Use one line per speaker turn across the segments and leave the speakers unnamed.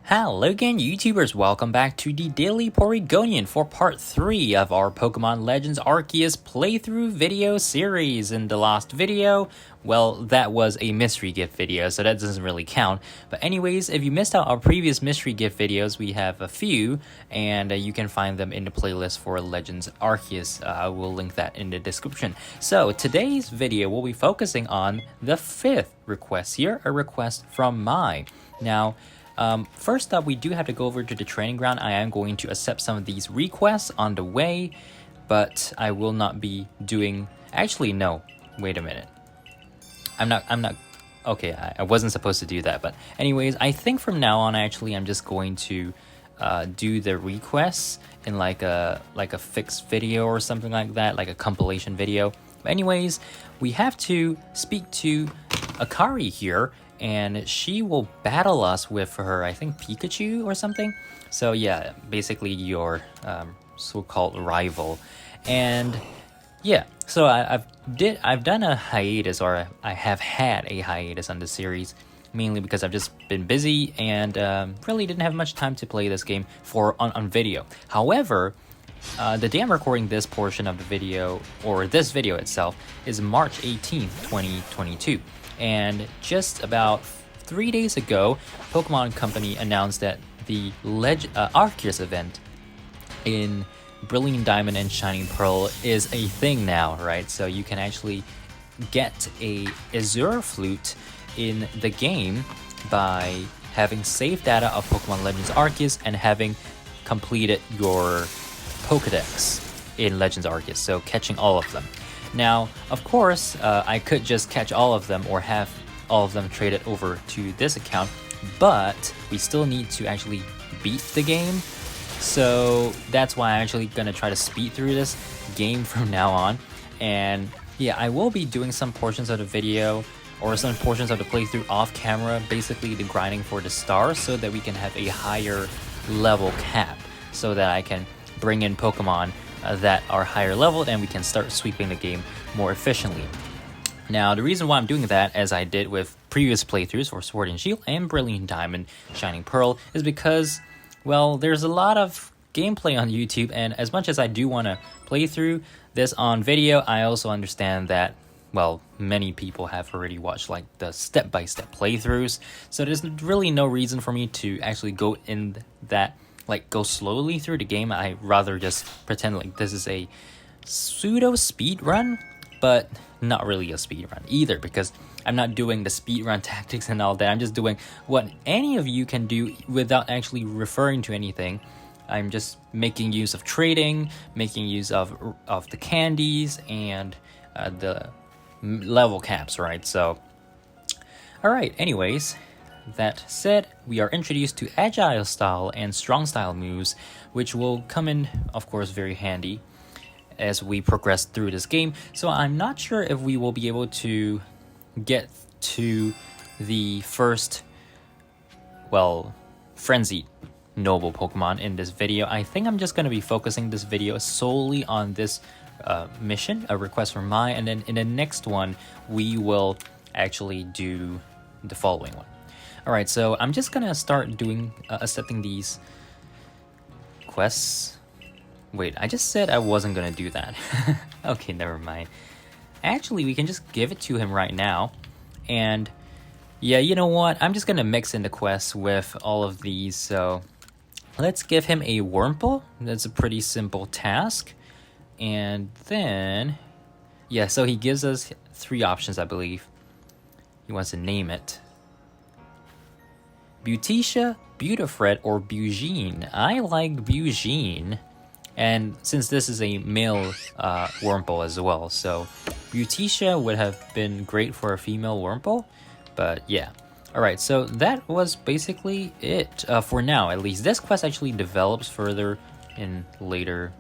Hello again, YouTubers! Welcome back to the Daily Porygonian for part 3 of our Pokemon Legends Arceus playthrough video series. In the last video, well, that was a mystery gift video, so that doesn't really count. But anyways, if you missed out our previous mystery gift videos, we have a few, and you can find them in the playlist for Legends Arceus. I will link that in the description. So today's video will be focusing on the 5th request here, a request from Mai. Now, first up, we do have to go over to the training ground. I am going to accept some of these requests on the way, but I will not be doing... Actually, no. Wait a minute. I'm not... Okay, I wasn't supposed to do that, but anyways, I think from now on, actually, I'm just going to do the requests in like a fixed video or something like that, like a compilation video. But anyways, we have to speak to Akari here, and she will battle us with her, I think, Pikachu or something. So yeah, basically your so-called rival. And yeah, so I've done a hiatus, or I have had a hiatus on the series, mainly because I've just been busy and really didn't have much time to play this game on video. However, the day I'm recording this portion of the video, or this video itself, is March 18th, 2022. And just about 3 days ago, Pokemon Company announced that the Arceus event in Brilliant Diamond and Shining Pearl is a thing now, right? So you can actually get a Azure Flute in the game by having saved data of Pokemon Legends Arceus and having completed your Pokedex in Legends Arceus, so catching all of them. Now, of course, I could just catch all of them or have all of them traded over to this account, but we still need to actually beat the game. So that's why I'm actually going to try to speed through this game from now on. And yeah, I will be doing some portions of the video or some portions of the playthrough off camera, basically the grinding for the stars so that we can have a higher level cap so that I can bring in Pokemon that are higher leveled and we can start sweeping the game more efficiently. Now, the reason why I'm doing that, as I did with previous playthroughs for Sword and Shield and Brilliant Diamond, Shining Pearl, is because, well, there's a lot of gameplay on YouTube, and as much as I do want to play through this on video, I also understand that, well, many people have already watched like the step-by-step playthroughs, so there's really no reason for me to actually go in that, like, go slowly through the game. I rather just pretend like this is a pseudo speed run, but not really a speed run either, because I'm not doing the speed run tactics and all that. I'm just doing what any of you can do without actually referring to anything. I'm just making use of trading, making use of the candies and the level caps, right? So, all right. Anyways. That said, we are introduced to Agile Style and Strong Style moves, which will come in, of course, very handy as we progress through this game. So I'm not sure if we will be able to get to the first, well, Frenzied Noble Pokemon in this video. I think I'm just going to be focusing this video solely on this mission, a request from Mai, and then in the next one, we will actually do the following one. Alright, so I'm just gonna start doing, accepting these quests. Wait, I just said I wasn't gonna do that. Okay, never mind. Actually, we can just give it to him right now. And yeah, you know what? I'm just gonna mix in the quests with all of these. So let's give him a Wurmple. That's a pretty simple task. And then, yeah, so he gives us 3 options, I believe. He wants to name it. Beauticia, Beautifred, or Bugene. I like Bugene, and since this is a male Wurmple as well, so Beauticia would have been great for a female Wurmple, but yeah. Alright, so that was basically it for now, at least. This quest actually develops further in the later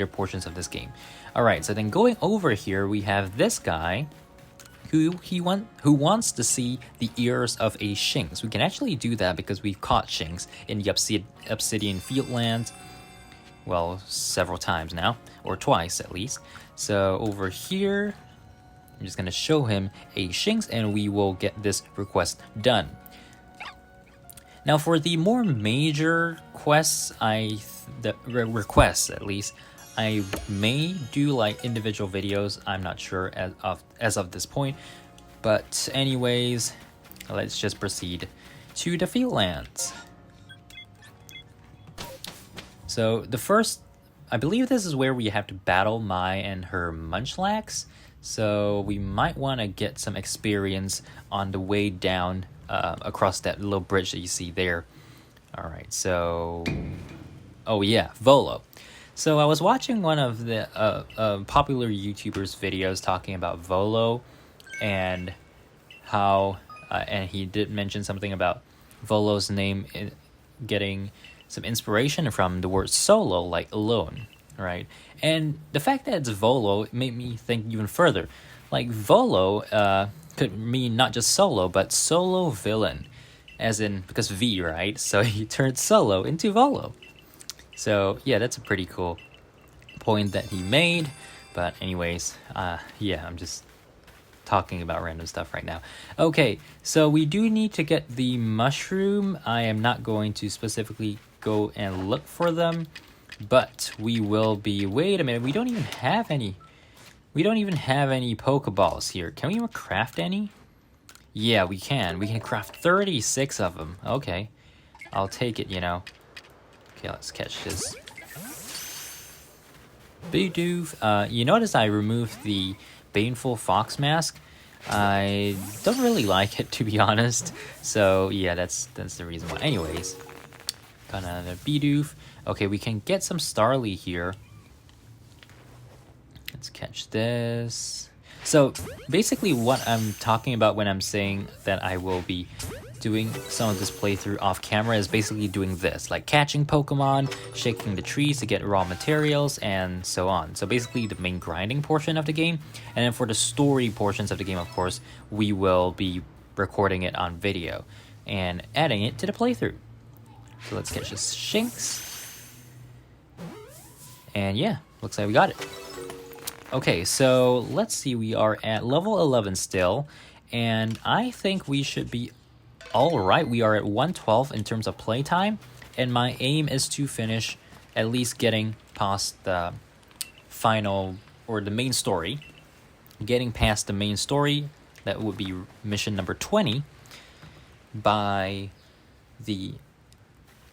portions of this game. Alright, so then going over here, we have this guy who wants to see the ears of a Shinx. We can actually do that because we've caught Shinx in the Obsidian Fieldlands, well, several times now, or twice at least. So over here, I'm just going to show him a Shinx and we will get this request done. Now for the more major quests, requests at least, I may do like individual videos. I'm not sure as of this point. But anyways, let's just proceed to the field lands. So the first, I believe this is where we have to battle Mai and her Munchlax. So we might want to get some experience on the way down across that little bridge that you see there. All right, so, oh yeah, Volo. So I was watching one of the popular YouTubers' videos talking about Volo and how, and he did mention something about Volo's name getting some inspiration from the word solo, like alone, right? And the fact that it's Volo made me think even further. Like Volo could mean not just solo, but solo villain, as in, because V, right? So he turned solo into Volo. So yeah, that's a pretty cool point that he made. But anyways, yeah, I'm just talking about random stuff right now. Okay, so we do need to get the mushroom. I am not going to specifically go and look for them, but we will be, wait a minute, we don't even have any Pokeballs here. Can we even craft any? Yeah, we can craft 36 of them. Okay, I'll take it, you know. Okay, let's catch this. Bidoof. You notice I removed the Baneful Fox mask. I don't really like it, to be honest. So yeah, that's the reason why. Anyways, got another Bidoof. Okay, we can get some Starly here. Let's catch this. So basically what I'm talking about when I'm saying that I will be doing some of this playthrough off camera is basically doing this, like catching Pokemon, shaking the trees to get raw materials, and so on. So basically the main grinding portion of the game. And then for the story portions of the game, of course, we will be recording it on video and adding it to the playthrough. So let's catch this Shinx. And yeah, looks like we got it. Okay, so let's see, we are at level 11 still, and I think we should be alright. We are at 112 in terms of playtime, and my aim is to finish at least getting past the final, or the main story. Getting past the main story, that would be mission number 20, by the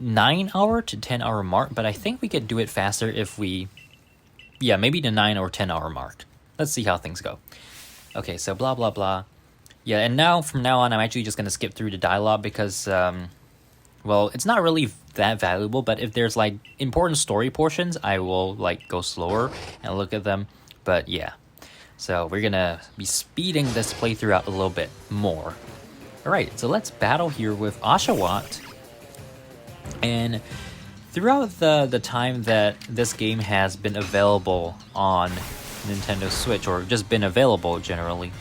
9-hour to 10-hour mark, but I think we could do it faster if we... yeah, maybe the 9 or 10 hour mark. Let's see how things go. Okay, so blah, blah, blah. Yeah, and now, from now on, I'm actually just going to skip through the dialogue because, well, it's not really that valuable, but if there's, like, important story portions, I will, like, go slower and look at them. But, yeah. So, we're going to be speeding this playthrough out a little bit more. Alright, so let's battle here with Oshawott. And... throughout the time that this game has been available on Nintendo Switch, or just been available generally,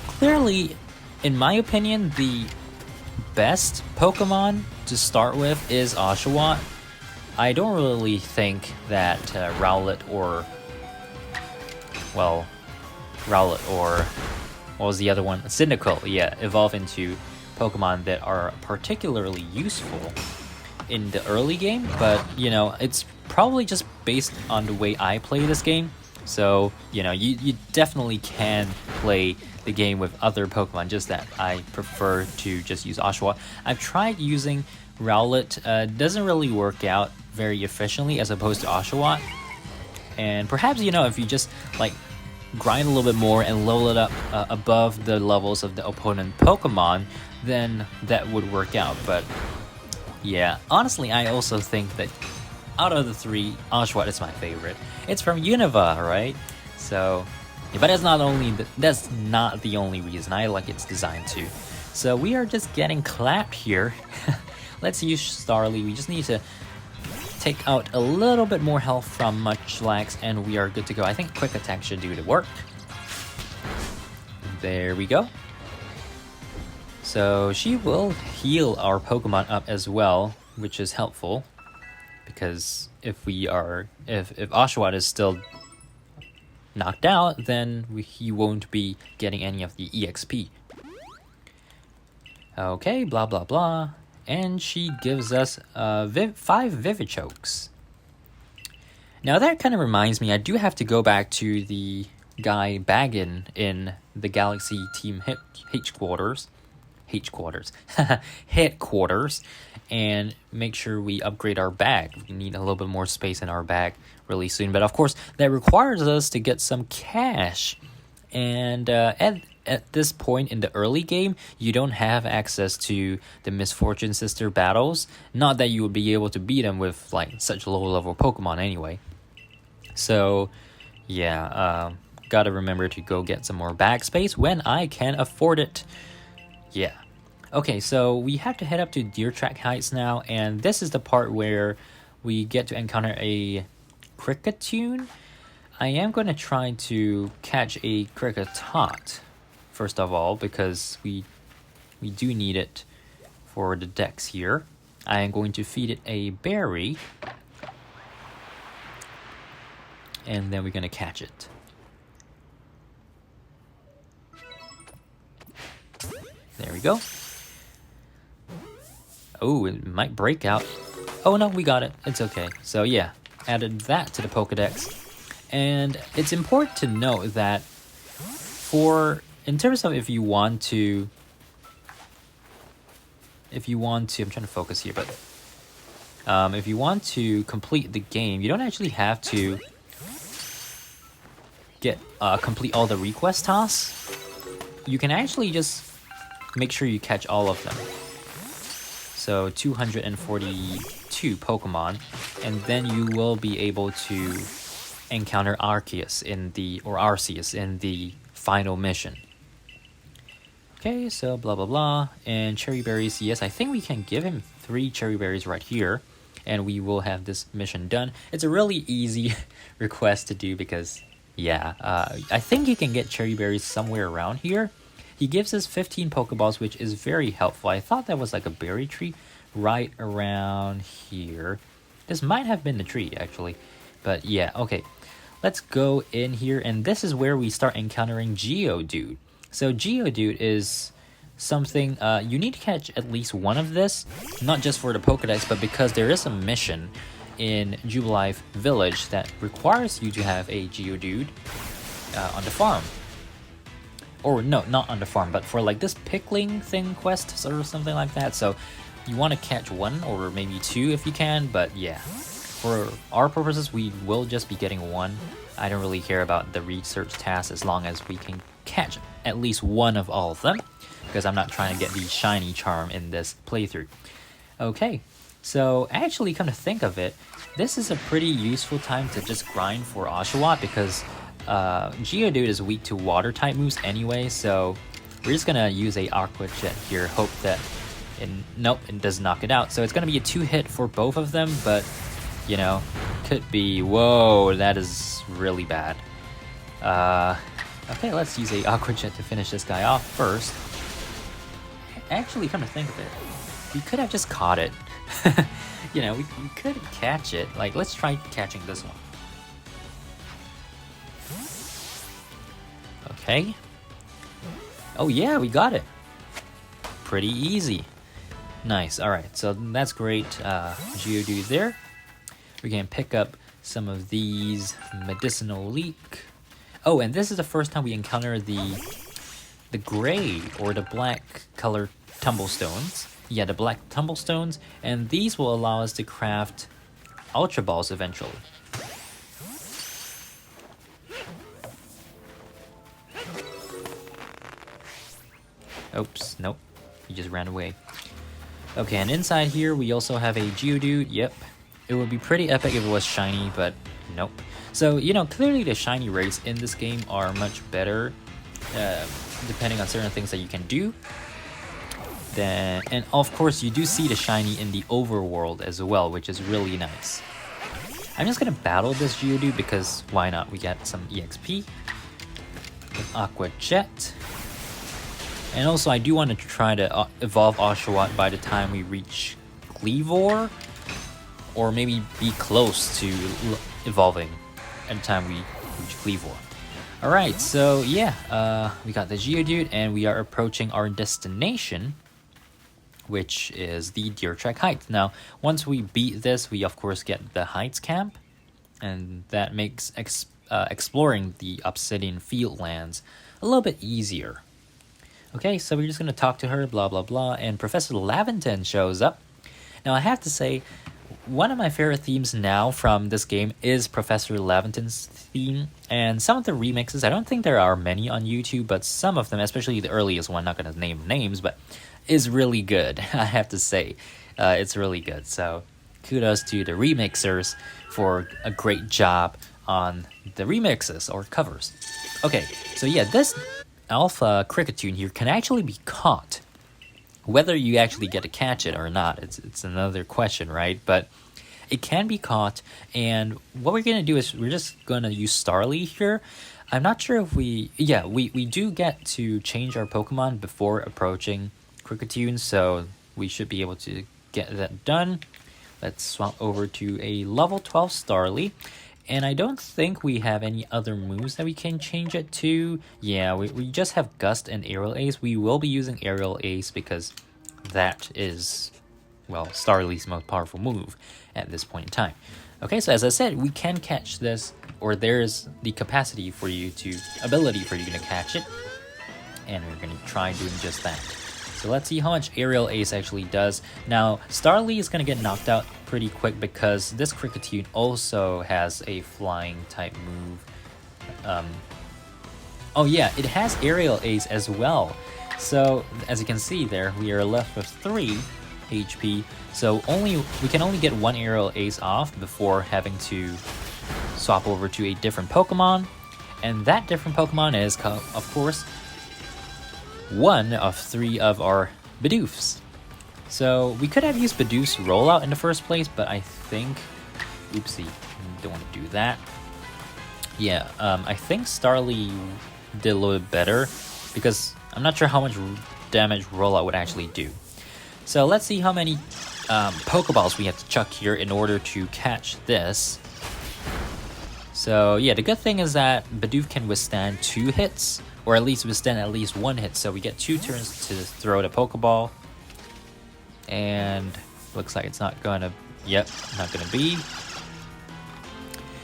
clearly, in my opinion, the best Pokemon to start with is Oshawott. I don't really think that Rowlet or, what was the other one? Cyndaquil, yeah, evolve into Pokemon that are particularly useful in the early game, but you know, it's probably just based on the way I play this game. So you know, you definitely can play the game with other Pokemon, just that I prefer to just use Oshawott. I've tried using Rowlet, doesn't really work out very efficiently as opposed to Oshawott. And perhaps, you know, if you just like grind a little bit more and level it up above the levels of the opponent Pokemon, then that would work out. But yeah, honestly, I also think that out of the three, Oshawott is my favorite. It's from Unova, right? So, yeah, but that's not the only reason. I like its design too. So we are just getting clapped here. Let's use Starly. We just need to take out a little bit more health from Munchlax, and we are good to go. I think Quick Attack should do the work. There we go. So she will heal our Pokemon up as well, which is helpful, because if Oshawott is still knocked out, then he won't be getting any of the EXP. Okay, blah blah blah. and she gives us 5 Vivichokes. Now that kind of reminds me, I do have to go back to the guy Baggin in the Galaxy Team headquarters, and make sure we upgrade our bag. We need a little bit more space in our bag really soon, but of course that requires us to get some cash. And at this point in the early game, you don't have access to the Misfortune Sister battles. Not that you would be able to beat them with like such low level Pokemon anyway. So yeah, gotta remember to go get some more bag space when I can afford it. Yeah. Okay, so we have to head up to Deer Track Heights now, and this is the part where we get to encounter a Kricketune. I am going to try to catch a Kricketot, first of all, because we do need it for the decks here. I am going to feed it a berry, and then we're going to catch it. There we go. Oh, it might break out. Oh no, we got it. It's okay. So yeah, added that to the Pokedex. And it's important to note that in terms of if you want to, I'm trying to focus here, but if you want to complete the game, you don't actually have to complete all the request tasks. You can actually just make sure you catch all of them. So 242 Pokemon, and then you will be able to encounter Arceus in the final mission. Okay, so blah blah blah. And cherry berries, yes, I think we can give him 3 cherry berries right here, and we will have this mission done. It's a really easy request to do because yeah, I think you can get cherry berries somewhere around here. He gives us 15 Pokeballs, which is very helpful. I thought that was like a berry tree right around here. This might have been the tree, actually. But yeah, okay. Let's go in here, and this is where we start encountering Geodude. So Geodude is something, you need to catch at least one of this, not just for the Pokedex, but because there is a mission in Jubilife Village that requires you to have a Geodude on the farm. Or no, not on the farm, but for like this pickling thing quest or something like that. So you want to catch 1 or maybe 2 if you can, but yeah. For our purposes, we will just be getting 1. I don't really care about the research task as long as we can catch at least 1 of all of them, because I'm not trying to get the shiny charm in this playthrough. Okay, so actually come to think of it, this is a pretty useful time to just grind for Oshawott, because Geodude is weak to water type moves anyway, so we're just gonna use a Aqua Jet here, hope that nope, it does knock it out. So it's gonna be a 2-hit for both of them, but you know, could be, whoa, that is really bad. Okay, let's use a Aqua Jet to finish this guy off first. Actually, come to think of it, we could have just caught it. You know, we could catch it. Like, let's try catching this one. Okay. Oh yeah, we got it. Pretty easy. Nice. Alright, so that's great. Geodude there. We can pick up some of these medicinal leek. Oh, and this is the first time we encounter the gray or the black colored tumblestones. Yeah, the black tumblestones, and these will allow us to craft Ultra Balls eventually. Oops, nope, he just ran away. Okay, and inside here we also have a Geodude. Yep, it would be pretty epic if it was shiny, but nope. So, you know, clearly the shiny rates in this game are much better, depending on certain things that you can do. And of course, you do see the shiny in the overworld as well, which is really nice. I'm just gonna battle this Geodude because why not? We get some EXP with Aqua Jet. And also, I do want to try to evolve Oshawott by the time we reach Kleavor, or maybe be close to evolving at the time we reach Kleavor. Alright, so yeah, we got the Geodude, and we are approaching our destination, which is the Deer Trek Heights. Now, once we beat this, we of course get the Heights Camp, and that makes exploring the Obsidian Fieldlands a little bit easier. Okay, so we're just going to talk to her, blah, blah, blah, and Professor Laventon shows up. Now, I have to say, one of my favorite themes now from this game is Professor Laventon's theme, and some of the remixes, I don't think there are many on YouTube, but some of them, especially the earliest one, not going to name names, but is really good, I have to say. It's really good, so kudos to the remixers for a great job on the remixes or covers. Okay, so yeah, this Alpha Cricketune here can actually be caught. Whether you actually get to catch it or not, it's another question, right? But it can be caught, and what we're going to do is we're just going to use Starly here. I'm not sure if we do get to change our Pokemon before approaching Cricketune, so we should be able to get that done. Let's swap over to a level 12 Starly. And I don't think we have any other moves that we can change it to. Yeah, we just have Gust and Aerial Ace. We will be using Aerial Ace because that is, well, Starly's most powerful move at this point in time. Okay, so as I said, we can catch this, or there's the ability for you to catch it. And we're going to try doing just that. So let's see how much Aerial Ace actually does. Now, Starly is going to get knocked out pretty quick because this Cricketune also has a flying type move. Oh yeah, it has Aerial Ace as well. So, as you can see there, we are left with 3 HP. So we can only get 1 Aerial Ace off before having to swap over to a different Pokemon. And that different Pokemon is, of course, one of 3 of our Bidoofs. So we could have used Bidoof's rollout in the first place, but I think, oopsie, don't want to do that. Yeah, I think Starly did a little bit better because I'm not sure how much damage rollout would actually do. So let's see how many Pokeballs we have to chuck here in order to catch this. So yeah, the good thing is that Bidoof can withstand 2 hits, or at least withstand at least 1 hit, so we get 2 turns to throw the Pokeball. And looks like it's not gonna, not gonna be.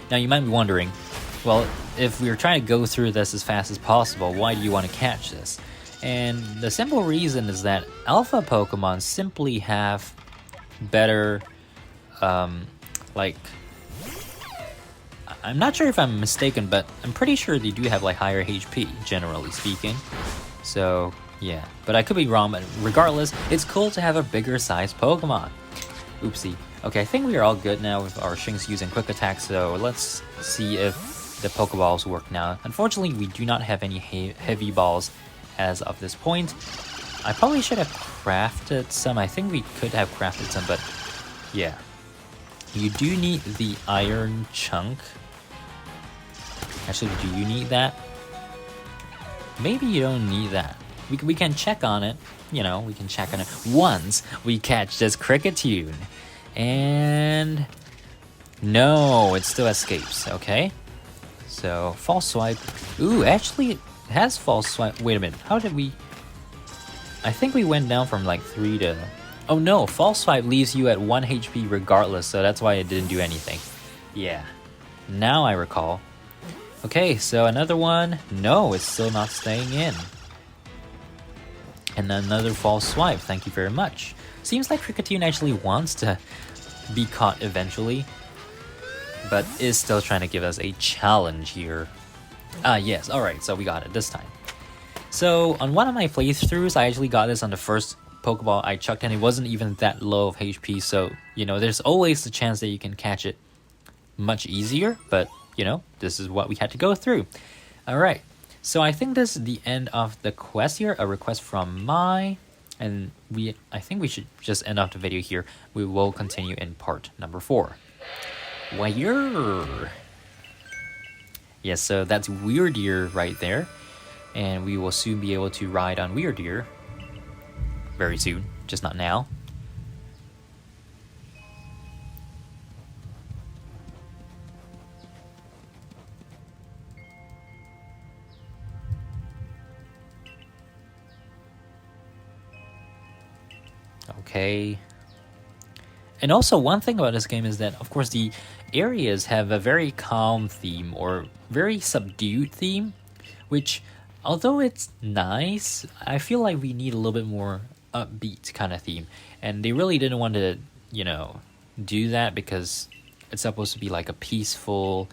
Now you might be wondering, well, if we were trying to go through this as fast as possible, why do you want to catch this? And the simple reason is that Alpha Pokemon simply have better, like, I'm not sure if I'm mistaken, but I'm pretty sure they do have like higher HP, generally speaking. So yeah, but I could be wrong, but regardless, it's cool to have a bigger sized Pokemon. Oopsie. Okay, I think we are all good now with our Shinx using Quick Attack, so let's see if the Pokeballs work now. Unfortunately, we do not have any heavy balls as of this point. I probably should have crafted some. I think we could have crafted some, but yeah. You do need the Iron Chunk. Actually, do you need that? Maybe you don't need that. We can check on it. You know, we can check on it once we catch this Cricketune. And no, it still escapes. Okay. So False Swipe. Ooh, actually it has False Swipe. Wait a minute. How did we? I think we went down from like 3 to. Oh no, False Swipe leaves you at 1 HP regardless, so that's why it didn't do anything. Yeah. Now I recall. Okay, so another one. No, it's still not staying in. And another False Swipe. Thank you very much. Seems like Cricketune actually wants to be caught eventually, but is still trying to give us a challenge here. Yes, alright, so we got it this time. So, on one of my playthroughs, I actually got this on the first Pokeball I chucked, and it wasn't even that low of HP, so, you know, there's always the chance that you can catch it much easier, but, you know, this is what we had to go through. Alright, so I think this is the end of the quest here, a request from Mai, and I think we should just end off the video here. We will continue in part number 4. Wire! Yes, so that's Weirdeer right there, and we will soon be able to ride on Weirdeer. Very soon, just not now. okay. And also, one thing about this game is that, of course, the areas have a very calm theme or very subdued theme, which, although it's nice, I feel like we need a little bit more upbeat kind of theme. And they really didn't want to, do that because it's supposed to be like a peaceful,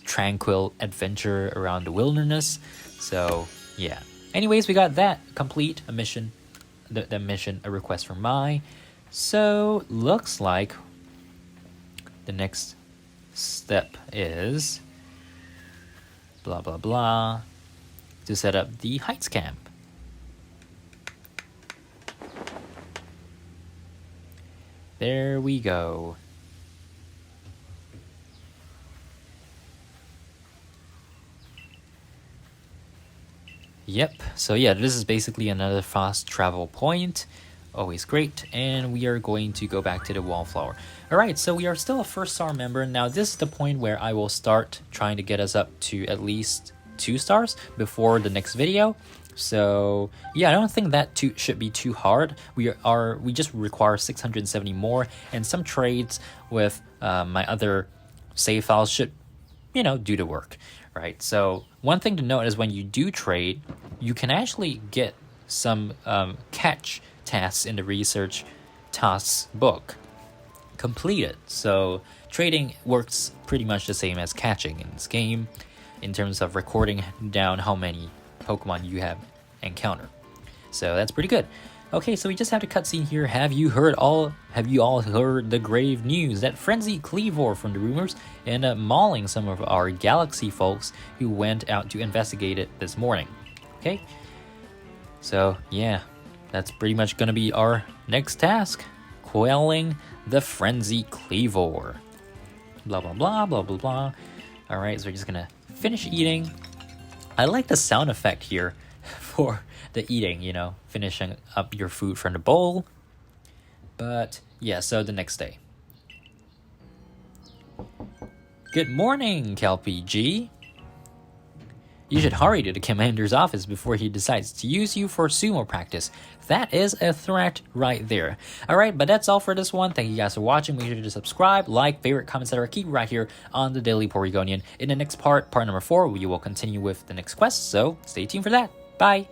tranquil adventure around the wilderness. So, yeah. Anyways, we got that complete, a mission, the mission, a request from Mai. So, looks like the next step is blah blah blah to set up the Heights camp. There we go. Yep, so yeah, this is basically another fast travel point. Always great, and we are going to go back to the wallflower. Alright, so we are still a first star member. Now this is the point where I will start trying to get us up to at least 2 stars before the next video. So yeah, I don't think that should be too hard. We just require 670 more, and some trades with my other save files should, do the work, right? So one thing to note is when you do trade, you can actually get some catch tasks in the research tasks book completed. So trading works pretty much the same as catching in this game in terms of recording down how many Pokemon you have encountered. So that's pretty good. Okay, so we just have the cutscene here. Have you all heard the grave news that frenzied Cleavor from the rumors and mauling some of our Galaxy folks who went out to investigate it this morning? Okay, so yeah, that's pretty much gonna be our next task, quelling the frenzied Cleavor. Blah blah blah blah blah blah. All right, so we're just gonna finish eating. I like the sound effect here for the eating, finishing up your food from the bowl. But yeah, so the next day. Good morning, Kelpie G. You should hurry to the commander's office before he decides to use you for sumo practice. That is a threat right there. Alright, but that's all for this one. Thank you guys for watching. Make sure to subscribe, like, favorite, comment, etc. Keep right here on the Daily Porygonian. In the next part number 4, we will continue with the next quest, so stay tuned for that. Bye!